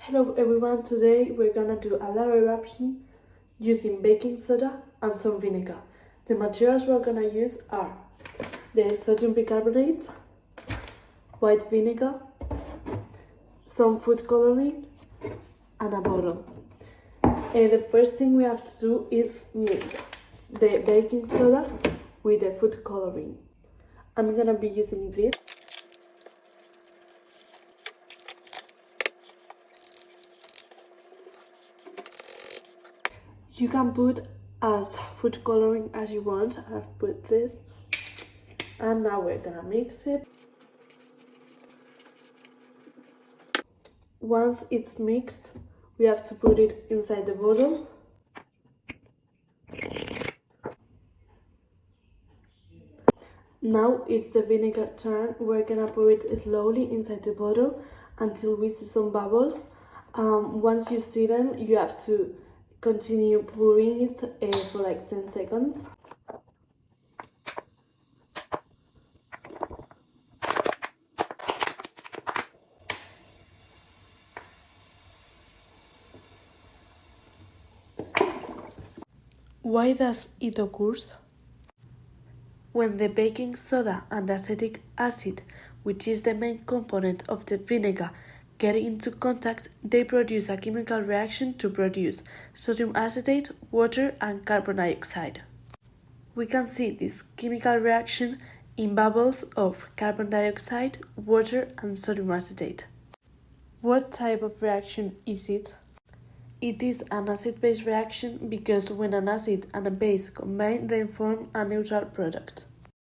Hello everyone, today we're gonna do a lava eruption using baking soda and some vinegar. The materials we're gonna use are the sodium bicarbonate, white vinegar, some food coloring, and a bottle. The first thing we have to do is mix the baking soda with the food coloring. I'm gonna be using this. You can put as food coloring as you want. I've put this, and now we're gonna mix it. Once it's mixed, we have to put it inside the bottle. Now it's the vinegar turn. We're gonna pour it slowly inside the bottle until we see some bubbles. Once you see them, you have to continue pouring it for like 10 seconds. Why does it occur? When the baking soda and acetic acid, which is the main component of the vinegar, get into contact, they produce a chemical reaction to produce sodium acetate, water, and carbon dioxide. We can see this chemical reaction in bubbles of carbon dioxide, water, and sodium acetate. What type of reaction is it? It is an acid-base reaction because when an acid and a base combine, they form a neutral product.